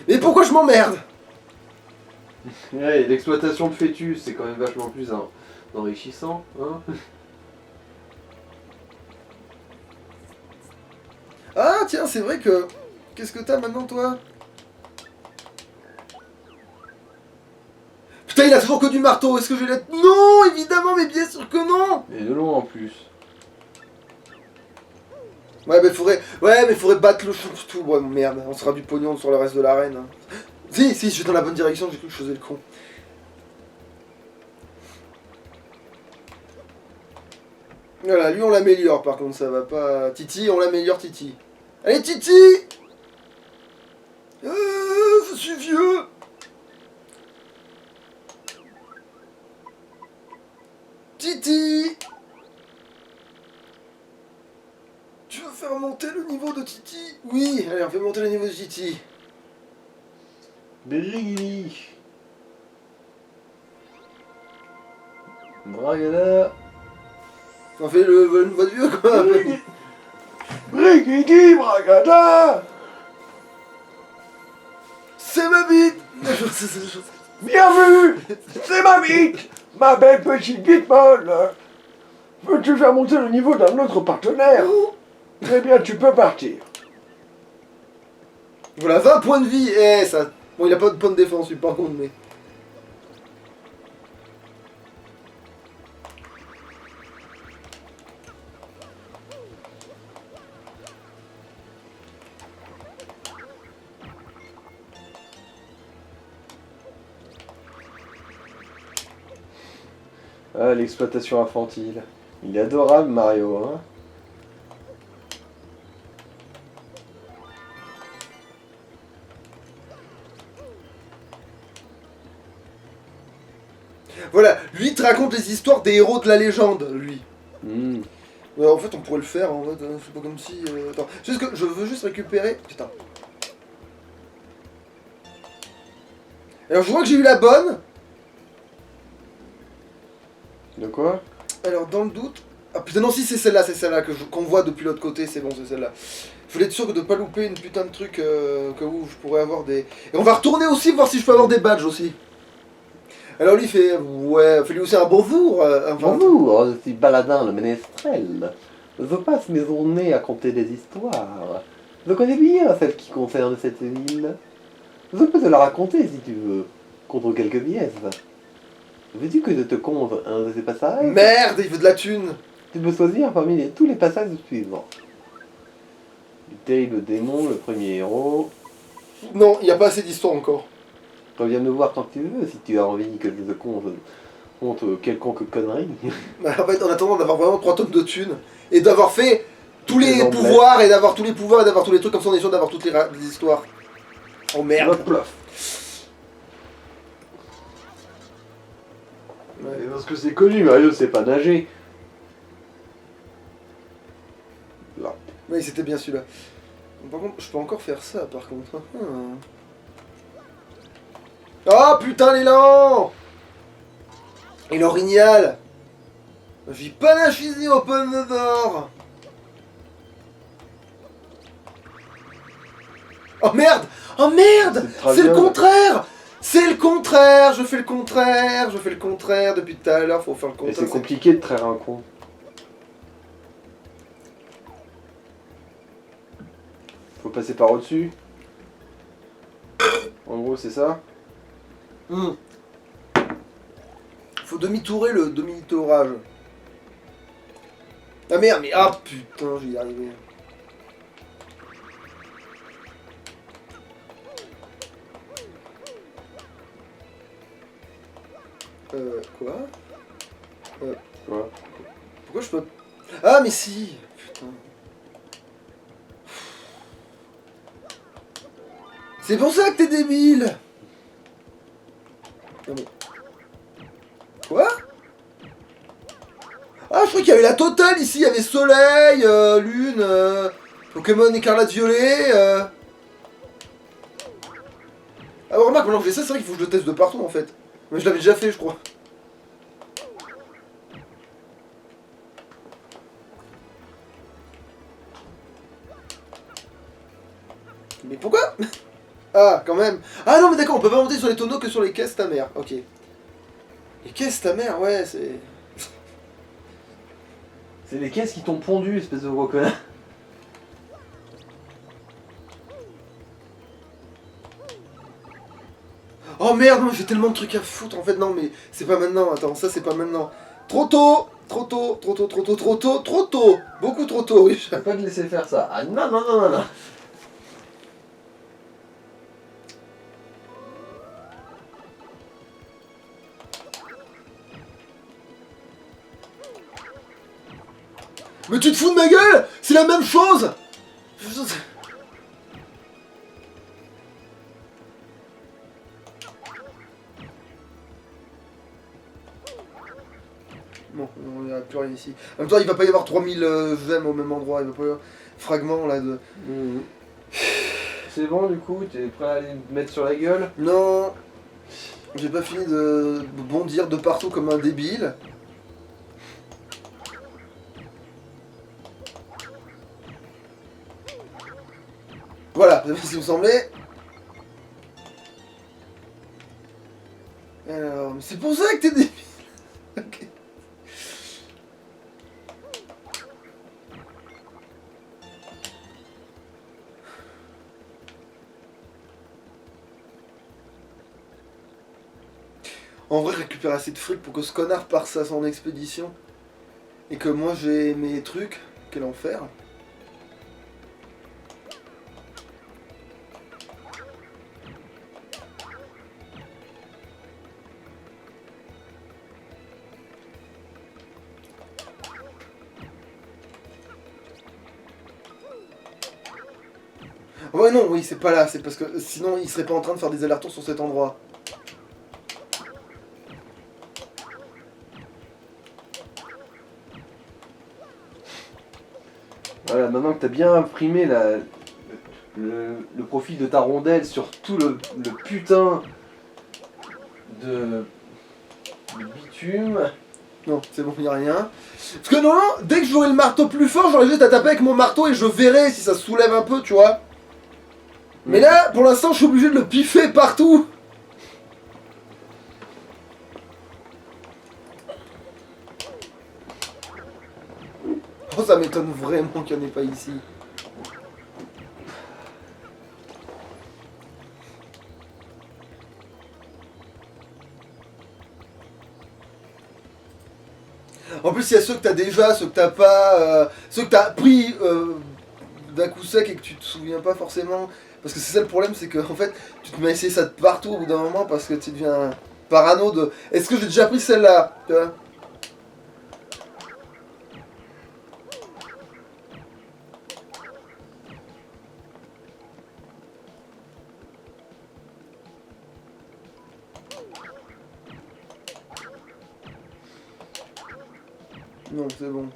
Mais pourquoi je m'emmerde? Ouais, l'exploitation de fœtus, c'est quand même vachement plus enrichissant, hein. Ah, tiens, c'est vrai que. Qu'est-ce que t'as maintenant, toi? Putain, il a toujours que du marteau. Est-ce que je vais l'être? Non, évidemment, mais bien sûr que non. Et de long en plus. Ouais, mais faudrait battre le tout. Ouais, merde, on sera du pognon sur le reste de l'arène. Hein. Si, je suis dans la bonne direction, j'ai cru que je faisais le con. Voilà, lui on l'améliore par contre, ça va pas. Titi, on l'améliore, Titi. Allez, Titi. Je suis vieux. Titi. Tu veux faire monter le niveau de Titi? Oui, allez, on fait monter le niveau de Titi. Brigidi. Bragada. On fait une voix de vieux quoi. Brigidi Bragada! C'est ma bite. Bien vu! C'est ma bite! Ma belle petite bite molle! Veux-tu faire monter le niveau d'un autre partenaire? Eh bien, tu peux partir. Voilà, 20 points de vie. Eh, ça. Bon, il a pas de points de défense, lui, par contre, mais. Ah, l'exploitation infantile. Il est adorable, Mario, hein. Voilà, lui il te raconte les histoires des héros de la légende, lui. Hmm. Ouais, en fait, on pourrait le faire, en fait, c'est pas comme si... Attends, je veux juste récupérer... Putain. Alors, je vois que j'ai eu la bonne. De quoi? Alors, dans le doute... Ah putain, non, si, c'est celle-là qu'on voit depuis l'autre côté, c'est bon, c'est celle-là. Je voulais être sûr de pas louper une putain de truc que où je pourrais avoir des... Et on va retourner aussi, voir si je peux avoir des badges aussi. Alors lui il fait... Ouais, fais-lui aussi un bonjour. Bonjour, je suis Baladin le ménestrel. Je passe mes journées à conter des histoires. Je connais bien celles qui concernent cette ville. Je peux te la raconter si tu veux, contre quelques pièces. Veux-tu que je te conte un de ces passages? Merde, il veut de la thune. Tu peux choisir parmi tous les passages suivants. Du terrible démon, le premier héros. Non, il n'y a pas assez d'histoire encore. Reviens me voir quand tu veux si tu as envie que je te conte quelconque connerie. En fait, en attendant d'avoir vraiment 3 tonnes de thunes, et d'avoir fait tous les Les pouvoirs, et d'avoir tous les pouvoirs, et d'avoir tous les trucs comme ça, on est sûr d'avoir toutes les histoires. Oh merde. Hop, plof. Ouais. Parce que c'est connu, Mario, c'est pas nager. Là. Oui, c'était bien celui-là. Par contre, je peux encore faire ça, par contre. Oh putain, l'élan. Et l'orignal. J'ai pas l'infini au pomme d'or. Oh merde. Oh merde. C'est le contraire. C'est le contraire. Je fais le contraire. Je fais le contraire depuis tout à l'heure. Faut faire le Et contraire. c'est compliqué de traire un con. Faut passer par au-dessus. En gros, c'est ça. Faut demi-tourer le demi-tourage. Ah merde, mais ah putain, je vais y arriver. Quoi Quoi? Pourquoi je peux... Ah mais si. Putain. C'est pour ça que t'es débile. Non mais... Quoi? Ah, je crois qu'il y avait la totale ici, il y avait soleil, lune, Pokémon écarlate violet, Ah, remarque, maintenant que j'ai ça, c'est vrai qu'il faut que je le teste de partout en fait. Mais je l'avais déjà fait, je crois. Mais pourquoi? Ah, quand même. Ah non, mais d'accord, on peut pas monter sur les tonneaux que sur les caisses, ta mère. Ok. Les caisses, ta mère, ouais, c'est... C'est les caisses qui t'ont pondu, espèce de gros connard. Oh merde, non, j'ai tellement de trucs à foutre en fait. Non, mais c'est pas maintenant. Attends, ça c'est pas maintenant. Trop tôt, trop tôt, trop tôt, trop tôt, trop tôt, trop tôt. Beaucoup trop tôt, oui. Je peux pas te laisser faire ça. Ah non, non, non, non, non. Mais tu te fous de ma gueule? C'est la même chose. Bon, il n'y a plus rien ici. En même temps, il va pas y avoir 3000 gemmes au même endroit. Il va pas y avoir fragments là de... C'est bon du coup, t'es prêt à aller me mettre sur la gueule? Non. J'ai pas fini de bondir de partout comme un débile. Voilà, c'est ce qui me semblait. Alors, c'est pour ça que t'es débile. Ok. En vrai, récupérer assez de fric pour que ce connard parte à son expédition. Et que moi j'ai mes trucs. Quel enfer. Ouais, non, oui, c'est pas là, c'est parce que sinon il serait pas en train de faire des allers-retours sur cet endroit. Voilà, maintenant que t'as bien imprimé le profil de ta rondelle sur tout le putain de bitume. Non, c'est bon, y a rien. Parce que normalement, dès que j'aurai le marteau plus fort, j'aurai juste à taper avec mon marteau et je verrai si ça se soulève un peu, tu vois. Mais là, pour l'instant, je suis obligé de le piffer partout. Oh, ça m'étonne vraiment qu'il n'y en ait pas ici. En plus, il y a ceux que t'as déjà, ceux que t'as pas, ceux que t'as pris d'un coup sec et que tu te souviens pas forcément. Parce que c'est ça le problème, c'est que en fait, tu te mets à essayer ça de partout au bout d'un moment parce que tu deviens parano de. Est-ce que j'ai déjà pris celle-là, tu vois? Non, c'est bon.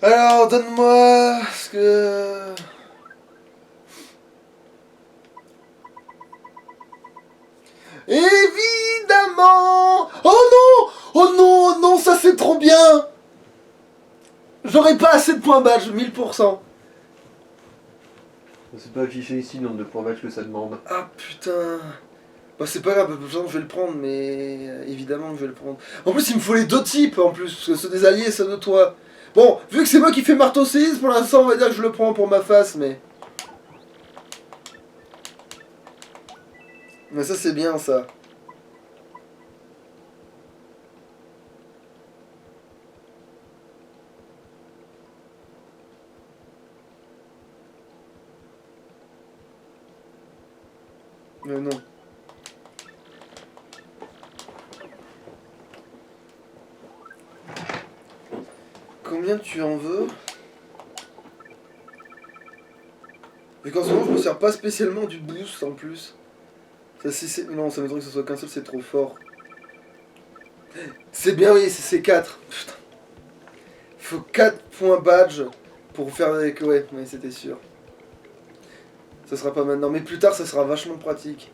Alors, donne-moi ce que... Évidemment! Oh non! Oh non, oh non, ça c'est trop bien! J'aurais pas assez de points badge, 1000%. C'est pas affiché ici le nombre de points match que ça demande. Ah putain. Bah c'est pas grave, de toute façon je vais le prendre, mais évidemment que je vais le prendre. En plus il me faut les deux types en plus, parce que ceux des alliés et ceux de toi. Bon, vu que c'est moi qui fais marteau séisme, pour l'instant on va dire que je le prends pour ma face, mais... Mais ça c'est bien ça. Mais non. Combien tu en veux? Et qu'en ce moment je me sers pas spécialement du boost en plus. Ça, non, ça m'étonnerait que ce soit qu'un seul, c'est trop fort. C'est bien, oui, c'est 4. Putain. Faut 4 points badge pour faire avec... Ouais, c'était sûr. Ça sera pas maintenant, mais plus tard ça sera vachement pratique.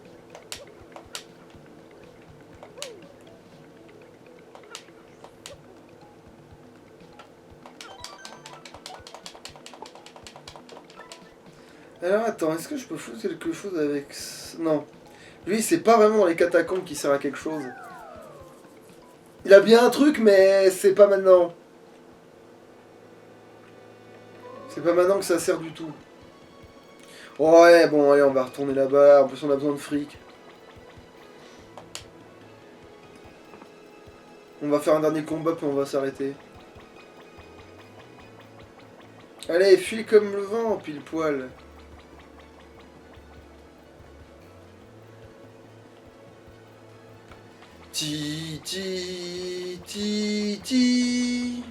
Alors attends, est-ce que je peux foutre quelque chose avec... Non. Lui, c'est pas vraiment dans les catacombes qui sert à quelque chose. Il a bien un truc, mais c'est pas maintenant. C'est pas maintenant que ça sert du tout. Ouais, bon, allez, on va retourner là-bas. En plus, on a besoin de fric. On va faire un dernier combat, puis on va s'arrêter. Allez, file comme le vent, pile poil. Ti ti ti ti.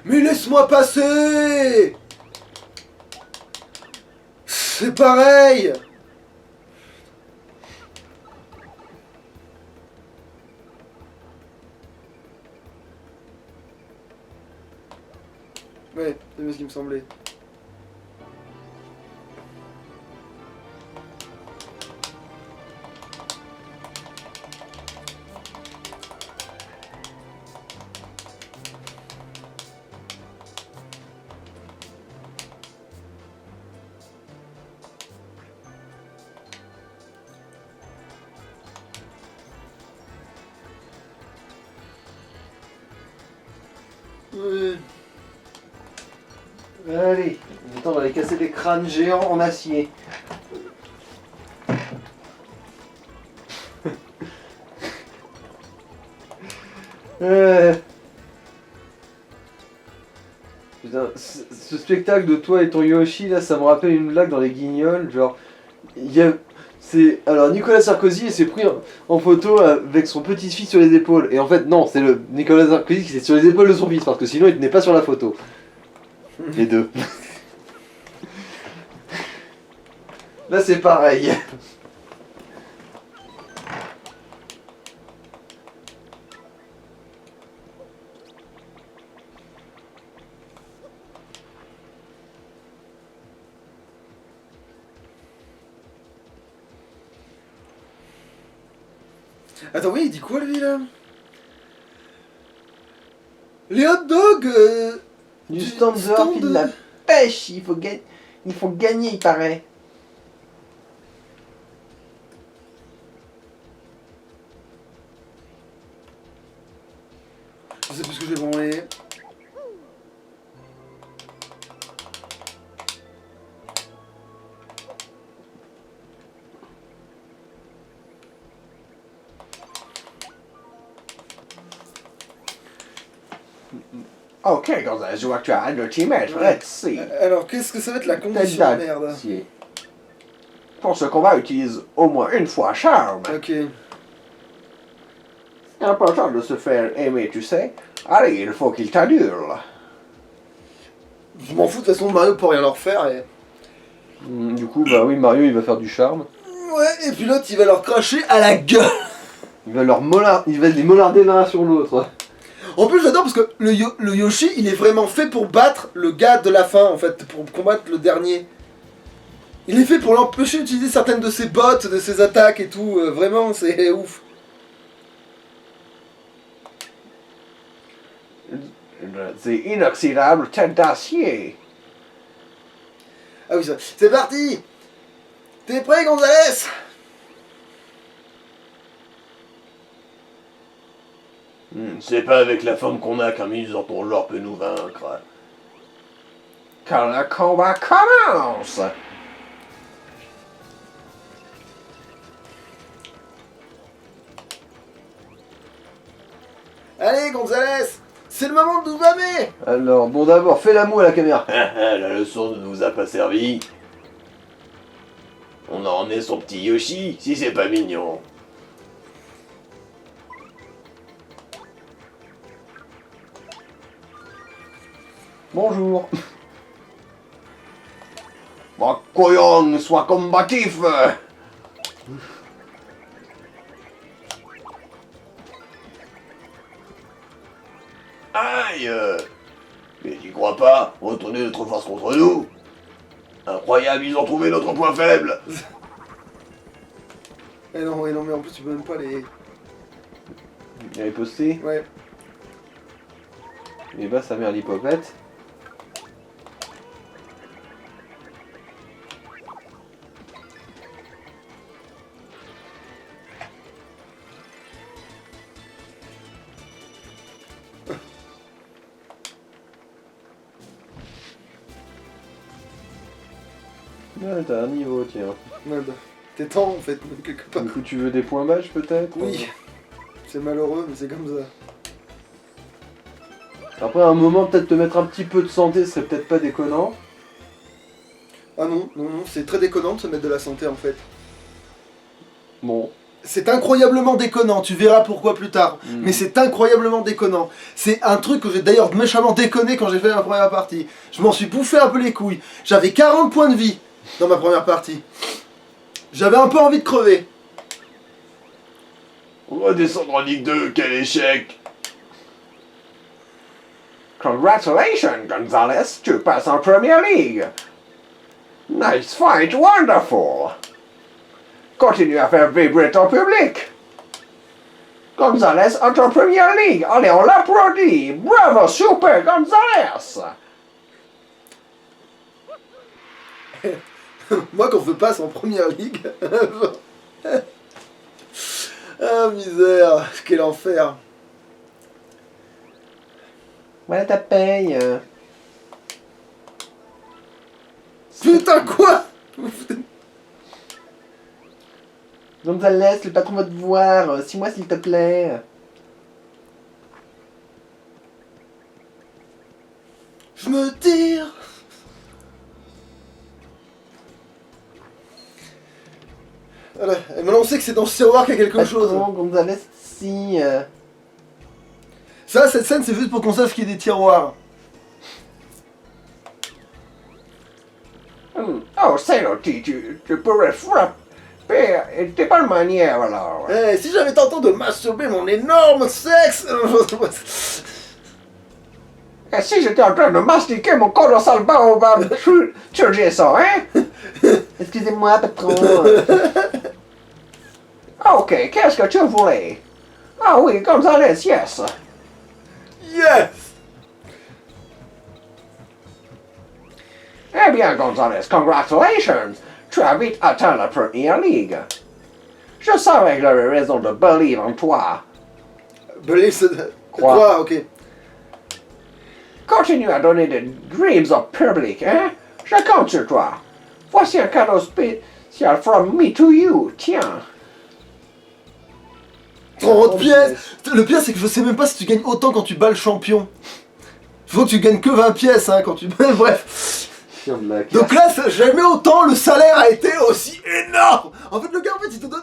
Mais laisse-moi passer! C'est pareil! Ouais, c'est bien ce qui me semblait. Ouais. Allez, il est temps d'aller casser des crânes géants en acier. ce spectacle de toi et ton Yoshi, là, ça me rappelle une blague dans les Guignols, genre... Alors, Nicolas Sarkozy s'est pris en photo avec son petit-fils sur les épaules. Et en fait, non, c'est le Nicolas Sarkozy qui est sur les épaules de son fils, parce que sinon, il tenait pas sur la photo. Les deux. Là, c'est pareil. Attends, oui, il dit quoi lui là? Les hot dogs Du stand-up, il de la pêche, il faut gagner, il paraît. Je sais plus ce que j'ai branlé. Ok, Gonzalez, je vois que tu as un de teammates. Let's see. Alors, qu'est-ce que ça va être la condition de merde? Pour ce combat, utilise au moins une fois charme. Ok. C'est important de se faire aimer, tu sais. Allez, il faut qu'il t'adule. Je m'en fous de toute façon, Mario peut rien leur faire et... Du coup, bah oui, Mario, il va faire du charme. Ouais, et puis l'autre, il va leur cracher à la gueule. Il va les mollarder l'un sur l'autre. En plus, j'adore parce que le Yoshi, il est vraiment fait pour battre le gars de la fin, en fait, pour combattre le dernier. Il est fait pour l'empêcher d'utiliser certaines de ses bottes, de ses attaques et tout. Vraiment, c'est ouf. C'est inoxydable tête d'acier. Ah oui, c'est parti. T'es prêt, Gonzalez? C'est pas avec la forme qu'on a qu'un mise dans ton lore peut nous vaincre. Quand le combat commence. Allez, Gonzalez, c'est le moment de nous aimer. Alors, bon d'abord, fais l'amour à la caméra. La leçon ne nous a pas servi. On en est son petit Yoshi, si c'est pas mignon. Bonjour. Makoyon, sois combatif. Aïe! Mais t'y crois pas? Retourner notre force contre nous? Incroyable, ils ont trouvé notre point faible! Eh non, mais en plus, tu peux même pas les... Il avait posté. Ouais. Et bah, sa mère l'hypopète. Ouais, t'as un niveau, tiens. Ouais, bah, t'es temps, en fait, même quelque part. Du coup, tu veux des points match, peut-être? Oui. C'est malheureux, mais c'est comme ça. Après, à un moment, peut-être te mettre un petit peu de santé, ce serait peut-être pas déconnant. Ah non, c'est très déconnant de se mettre de la santé, en fait. Bon. C'est incroyablement déconnant, tu verras pourquoi plus tard. Mais c'est incroyablement déconnant. C'est un truc que j'ai d'ailleurs méchamment déconné quand j'ai fait ma première partie. Je m'en suis bouffé un peu les couilles. J'avais 40 points de vie dans ma première partie. J'avais un peu envie de crever. Redescendre en Ligue 2, quel échec! Congratulations, Gonzalez, tu passes en Premier League. Nice fight, wonderful. Continue à faire vibrer ton public. Gonzalez entre en Premier League. Allez, on l'applaudit. Bravo, super Gonzalez. Moi, quand je passe en première ligue. Ah, misère, quel enfer. Voilà ta paye. Putain, quoi? Gonzalez, le patron va te voir. Suis-moi s'il te plaît. Je me tire Et maintenant on sait que c'est dans ce tiroir qu'il y a quelque chose. Patron Gonzalez, si... Ça, cette scène, c'est juste pour qu'on sache qu'il y a des tiroirs. Oh, c'est gentil, tu pourrais frapper de bonne manière alors. Eh, si j'avais tenté de masturber mon énorme sexe... Et si j'étais en train de mastiquer mon colossal baobab, tu le dis ça, hein? Excusez-moi, patron. Ok, qu'est-ce que tu voulais? Ah oui, Gonzalez, yes. Yes! Eh bien, Gonzalez, congratulations! Tu as vite atteint la première ligue. Je savais que j'avais raison de believe en toi. Believe, c'est... Crois. Crois, ok. Continue à donner des dreams au public, hein? Je compte sur toi. Voici un cadeau spécial from me to you. Tiens. 30 pièces! Le pire, c'est que je sais même pas si tu gagnes autant quand tu bats le champion. Faut que tu gagnes que 20 pièces, hein, quand tu... Bref. Chien de la casse. Donc là, jamais autant le salaire a été aussi énorme. En fait, le gars, en fait, il te donne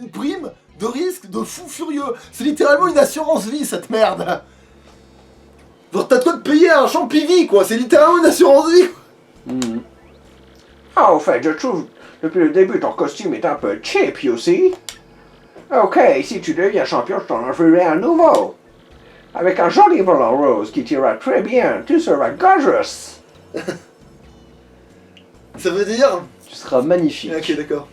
une prime de risque de fou furieux. C'est littéralement une assurance vie, cette merde. Genre, t'as de quoi te payer un champi-vie, quoi. C'est littéralement une assurance vie. Mhm. Ah, au fait, je trouve depuis le début ton costume est un peu cheap, you see. Ok, si tu deviens champion, je t'en offrirai un nouveau. Avec un joli volant rose qui t'ira très bien, tu seras gorgeous. Ça veut dire... Tu seras magnifique. Ok, d'accord.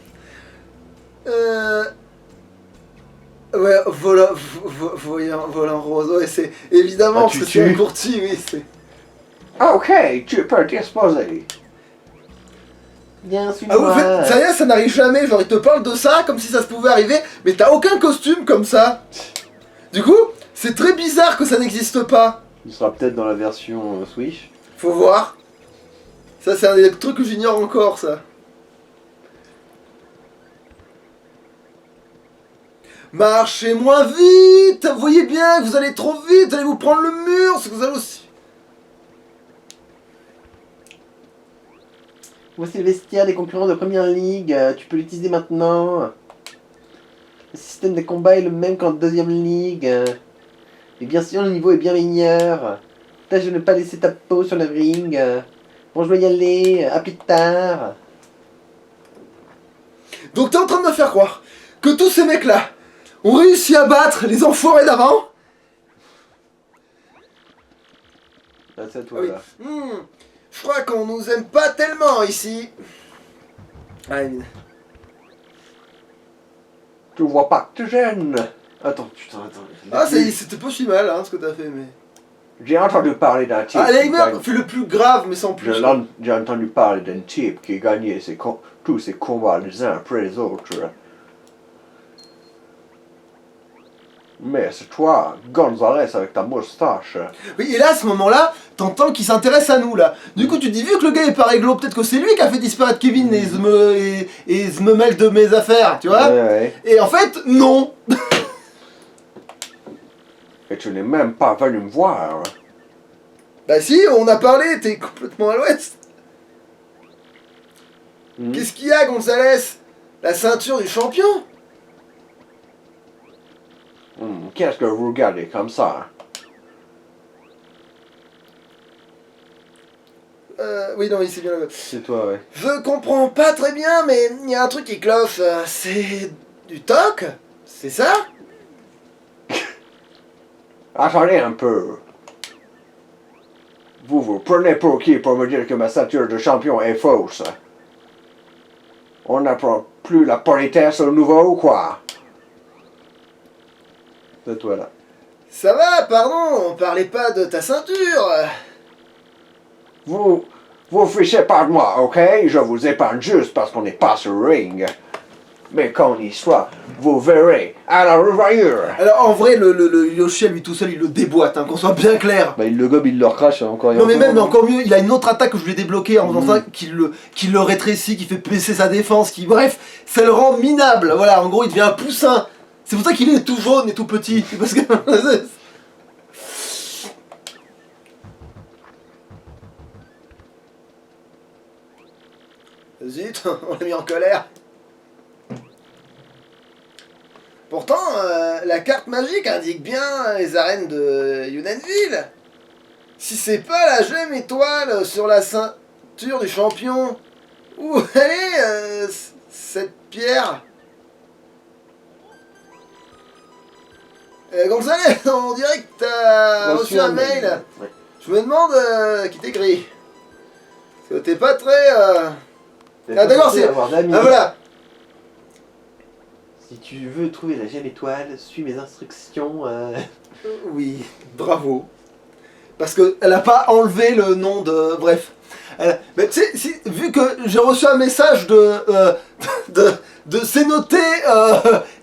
Ouais, volant rose, ouais, c'est évidemment Ah, parce tu que c'est un tues. courtier, oui, c'est... Ok, tu peux disposer. Viens, Ah, suis-moi. en fait, sérieux, ça n'arrive jamais, genre ils te parlent de ça comme si ça se pouvait arriver, mais t'as aucun costume comme ça. Du coup, c'est très bizarre que ça n'existe pas. Il sera peut-être dans la version Switch. Faut voir. Ça, c'est un des trucs que j'ignore encore, ça. Marchez moins vite. Vous voyez bien que vous allez trop vite, vous allez vous prendre le mur, c'est que vous allez aussi... Voici le vestiaire des concurrents de première ligue. Tu peux l'utiliser maintenant. Le système de combat est le même qu'en deuxième ligue. Et bien sûr, le niveau est bien meilleur. Tâche de ne pas laisser ta peau sur le ring. Bon, je dois y aller. À plus tard. Donc t'es en train de me faire croire que tous ces mecs-là ont réussi à battre les enfoirés d'avant. Ah, c'est à toi, Oui. là. Je crois qu'on nous aime pas tellement ici. Ah, Tu vois pas que tu gênes. Attends, putain, attends. ah c'était pas si mal, hein, ce que t'as fait, mais... J'ai entendu parler d'un type. Ah, qui les mecs, gagne- fais le plus grave, mais sans plus. J'ai entendu parler d'un type qui gagnait tous ses combats les uns après les autres. Mais c'est toi, Gonzalez, avec ta moustache. Oui, et là, à ce moment-là, t'entends qu'il s'intéresse à nous, là. Du coup, tu te dis, vu que le gars est pas réglo, peut-être que c'est lui qui a fait disparaître Kevin et se me mêle de mes affaires, tu vois. Ouais. Et en fait, non. Et tu n'es même pas venu me voir. Bah si, on a parlé, t'es complètement à l'ouest. Mhm. Qu'est-ce qu'il y a, Gonzalez? La ceinture du champion? Qu'est-ce que vous regardez comme ça? Oui, non, oui, c'est bien. C'est toi, ouais. Je comprends pas très bien, mais il y a un truc qui cloche. C'est du toc? C'est ça? Attendez un peu. Vous vous prenez pour qui pour me dire que ma ceinture de champion est fausse? On n'apprend plus la politesse au nouveau ou quoi? C'est toi, là. Ça va, pardon, on parlait pas de ta ceinture. Vous fichez pas de moi, ok? Je vous épargne juste parce qu'on n'est pas sur le ring. Mais quand on y soit, vous verrez. À la revoyure. Alors en vrai, le Yoshi, lui tout seul, il le déboîte, hein, qu'on soit bien clair. Bah, il le gobe, il le recrache encore et Non mais encore. même, mais encore mieux, il a une autre attaque que je lui ai débloquée en faisant ça, qui le rétrécit, qui fait baisser sa défense, qui... Bref, ça le rend minable, voilà, en gros, il devient un poussin. C'est pour ça qu'il est tout jaune et tout petit, c'est parce que... Zut, on l'a mis en colère. Pourtant, la carte magique indique bien les arènes de Yunanville. Si c'est pas la gemme étoile sur la ceinture du champion, où elle est, cette pierre? Gonzalez, on dirait que t'as reçu un mail. Ouais. Je me demande qui t'écrit. Parce que t'es pas très... T'es Ah, pas d'accord, censé c'est... avoir d'amis. Ah voilà. Si tu veux trouver la gemme étoile, suis mes instructions. Oui, bravo. Parce que elle a pas enlevé le nom de... Bref. Mais tu sais, vu que j'ai reçu un message de c'est noté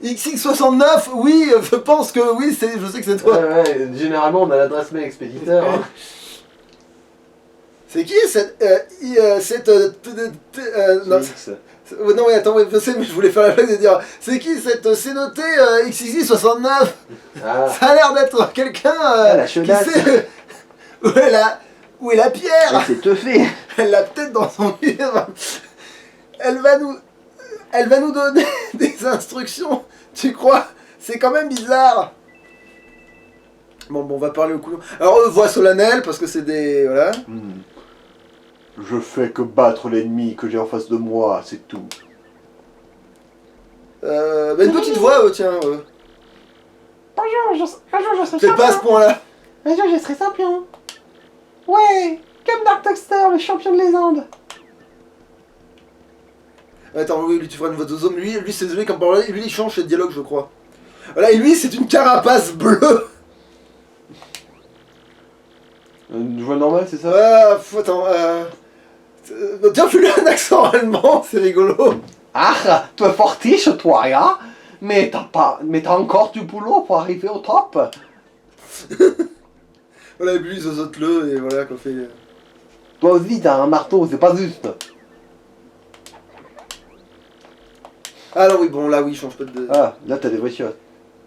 XX69, oui, je pense que oui, je sais que c'est toi. Ouais, généralement on a l'adresse mail expéditeur. Hein. C'est qui cette... non, X. non, oui, attends, oui, je sais, mais je voulais faire la blague de dire... C'est qui cette... c'est noté XX69? Ah, Ça a l'air d'être quelqu'un la qui chaudasse. sait où est la pierre. c'est teufé. Elle l'a peut-être dans son livre. Elle va nous donner des instructions. Tu crois? C'est quand même bizarre. Bon, on va parler au couillon. Alors, voix solennelle, parce que c'est des... Voilà. Je fais que battre l'ennemi que j'ai en face de moi, c'est tout. Une petite voix, tiens. Bonjour, un jour je serai C'est pas à ce point-là. Un jour je serai champion. Ouais, comme Dark Toaster, le champion de légende. Attends, oui, lui, tu feras une voix de zone. Lui c'est désolé, quand parle, lui, il change ses dialogues, je crois. Voilà, et lui, c'est une carapace bleue. Une voix normale, c'est ça? Attends, tiens, fais-lui un accent allemand, c'est rigolo. Ah, tu es fortiche, toi, hein? Mais t'as encore du boulot pour arriver au top. Voilà, et puis, zozote-le, et voilà, qu'on fait... Toi aussi, t'as un marteau, c'est pas juste. Ah non, oui, bon, là, oui, change pas de... Ah, là t'as des voitures.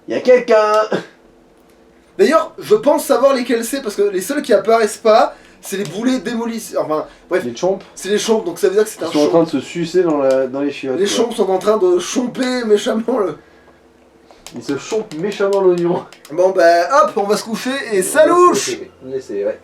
Y'a quelqu'un. D'ailleurs, je pense savoir lesquels c'est, parce que les seuls qui apparaissent pas, c'est les boulets démolisseurs. Enfin, bref, Les chomps, c'est les chompes, donc ça veut dire que c'est ils un sont en train chomp. de se sucer dans les chiottes. Les quoi. chompes sont en train de chomper méchamment, le... Ils se chompent méchamment l'oignon. Bon, bah, hop, on va se coucher, et salouche. Laissez, ouais.